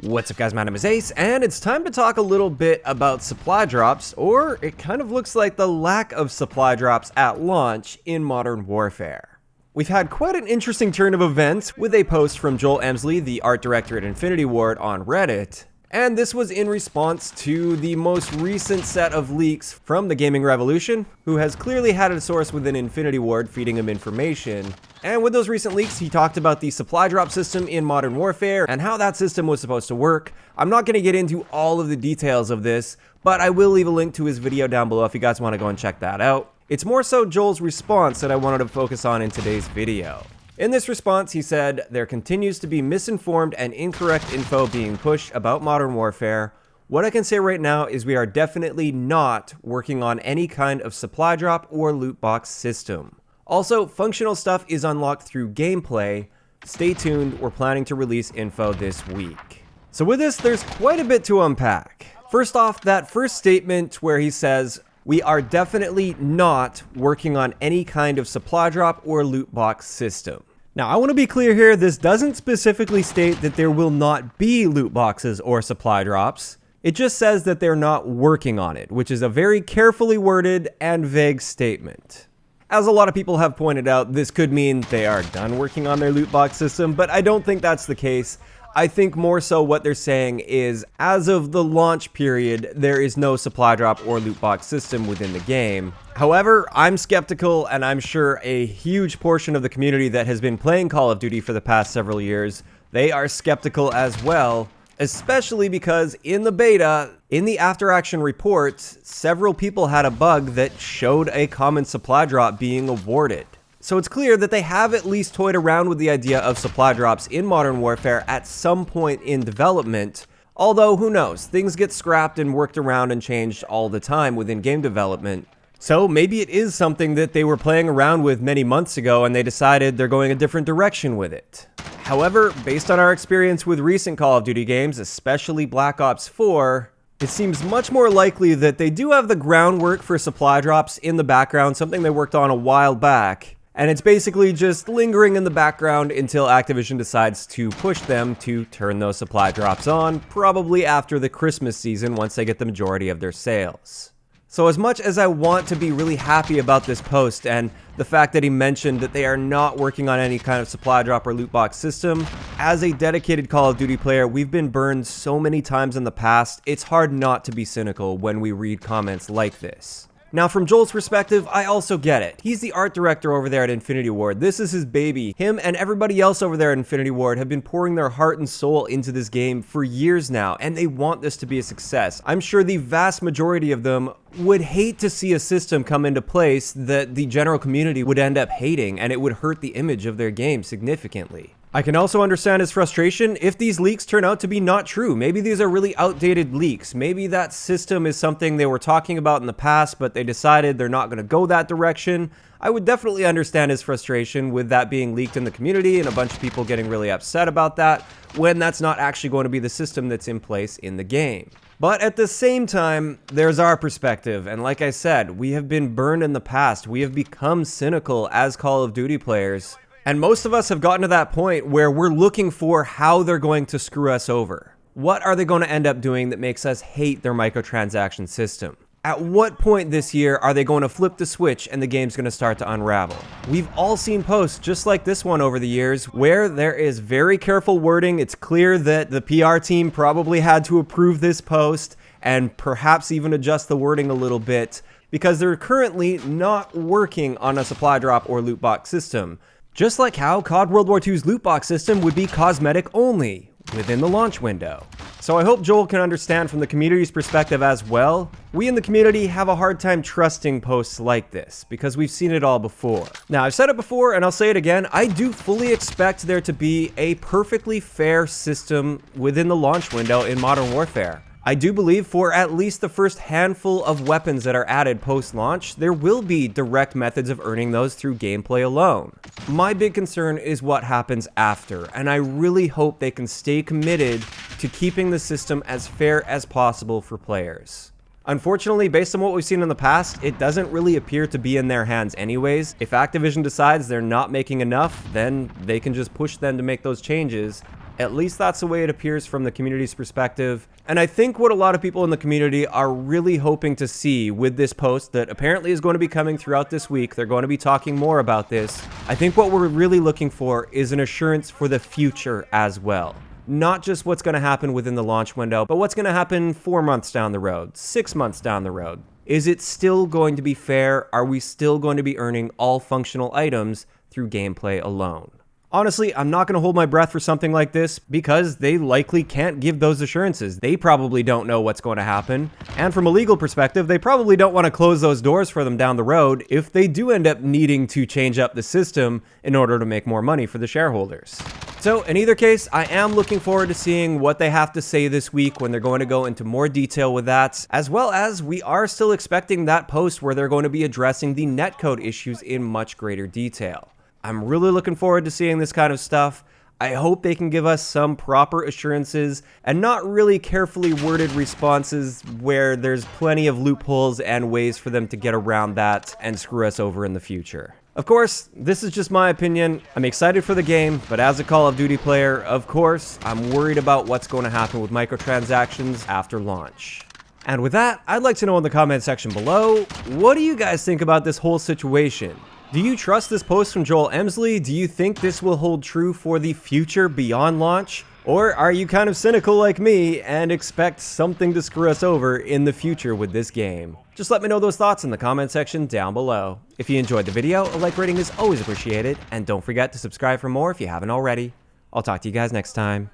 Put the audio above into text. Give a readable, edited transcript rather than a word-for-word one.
What's up guys, my name is Ace, and it's time to talk a little bit about supply drops, or it kind of looks like the lack of supply drops at launch in Modern Warfare. We've had quite an interesting turn of events with a post from Joel Emsle, the art director at Infinity Ward, on Reddit, and this was in response to the most recent set of leaks from the Gaming Revolution, who has clearly had a source within Infinity Ward feeding him information. And with those recent leaks, he talked about the supply drop system in Modern Warfare and how that system was supposed to work. I'm not going to get into all of the details of this, but I will leave a link to his video down below if you guys want to go and check that out. It's more so Joel's response that I wanted to focus on in today's video. In this response, he said, "There continues to be misinformed and incorrect info being pushed about Modern Warfare. What I can say right now is we are definitely not working on any kind of supply drop or loot box system. Also, functional stuff is unlocked through gameplay. Stay tuned, we're planning to release info this week." So with this, there's quite a bit to unpack. First off, that first statement where he says, "We are definitely not working on any kind of supply drop or loot box system." Now, I want to be clear here, this doesn't specifically state that there will not be loot boxes or supply drops. It just says that they're not working on it, which is a very carefully worded and vague statement. As a lot of people have pointed out, this could mean they are done working on their loot box system, but I don't think that's the case. I think more so what they're saying is, as of the launch period, there is no supply drop or loot box system within the game. However, I'm skeptical, and I'm sure a huge portion of the community that has been playing Call of Duty for the past several years, they are skeptical as well, especially because in the beta, in the after-action reports, several people had a bug that showed a common supply drop being awarded. So it's clear that they have at least toyed around with the idea of supply drops in Modern Warfare at some point in development, although who knows, things get scrapped and worked around and changed all the time within game development. So maybe it is something that they were playing around with many months ago and they decided they're going a different direction with it. However, based on our experience with recent Call of Duty games, especially Black Ops 4, it seems much more likely that they do have the groundwork for supply drops in the background, something they worked on a while back. And it's basically just lingering in the background until Activision decides to push them to turn those supply drops on, probably after the Christmas season once they get the majority of their sales. So as much as I want to be really happy about this post and the fact that he mentioned that they are not working on any kind of supply drop or loot box system, as a dedicated Call of Duty player, we've been burned so many times in the past, it's hard not to be cynical when we read comments like this. Now, from Joel's perspective, I also get it. He's the art director over there at Infinity Ward. This is his baby. Him and everybody else over there at Infinity Ward have been pouring their heart and soul into this game for years now, and they want this to be a success. I'm sure the vast majority of them would hate to see a system come into place that the general community would end up hating, and it would hurt the image of their game significantly. I can also understand his frustration if these leaks turn out to be not true. Maybe these are really outdated leaks. Maybe that system is something they were talking about in the past, but they decided they're not going to go that direction. I would definitely understand his frustration with that being leaked in the community and a bunch of people getting really upset about that when that's not actually going to be the system that's in place in the game. But at the same time, there's our perspective, and like I said, we have been burned in the past. We have become cynical as Call of Duty players. And most of us have gotten to that point where we're looking for how they're going to screw us over. What are they going to end up doing that makes us hate their microtransaction system? At what point this year are they going to flip the switch and the game's going to start to unravel? We've all seen posts just like this one over the years where there is very careful wording. It's clear that the PR team probably had to approve this post and perhaps even adjust the wording a little bit because they're currently not working on a supply drop or loot box system. Just like how COD World War II's loot box system would be cosmetic only within the launch window. So I hope Joel can understand from the community's perspective as well. We in the community have a hard time trusting posts like this because we've seen it all before. Now, I've said it before and I'll say it again, I do fully expect there to be a perfectly fair system within the launch window in Modern Warfare. I do believe for at least the first handful of weapons that are added post-launch, there will be direct methods of earning those through gameplay alone. My big concern is what happens after, and I really hope they can stay committed to keeping the system as fair as possible for players. Unfortunately, based on what we've seen in the past, it doesn't really appear to be in their hands anyways. If Activision decides they're not making enough, then they can just push them to make those changes. At least that's the way it appears from the community's perspective. And I think what a lot of people in the community are really hoping to see with this post that apparently is going to be coming throughout this week, they're going to be talking more about this. I think what we're really looking for is an assurance for the future as well. Not just what's going to happen within the launch window, but what's going to happen 4 months down the road, 6 months down the road. Is it still going to be fair? Are we still going to be earning all functional items through gameplay alone? Honestly, I'm not going to hold my breath for something like this because they likely can't give those assurances. They probably don't know what's going to happen. And from a legal perspective, they probably don't want to close those doors for them down the road if they do end up needing to change up the system in order to make more money for the shareholders. So in either case, I am looking forward to seeing what they have to say this week when they're going to go into more detail with that, as well as we are still expecting that post where they're going to be addressing the netcode issues in much greater detail. I'm really looking forward to seeing this kind of stuff. I hope they can give us some proper assurances and not really carefully worded responses where there's plenty of loopholes and ways for them to get around that and screw us over in the future. Of course, this is just my opinion. I'm excited for the game, but as a Call of Duty player, of course, I'm worried about what's going to happen with microtransactions after launch. And with that, I'd like to know in the comment section below, what do you guys think about this whole situation? Do you trust this post from Joel Emsle? Do you think this will hold true for the future beyond launch? Or are you kind of cynical like me and expect something to screw us over in the future with this game? Just let me know those thoughts in the comment section down below. If you enjoyed the video, a like rating is always appreciated, and don't forget to subscribe for more if you haven't already. I'll talk to you guys next time.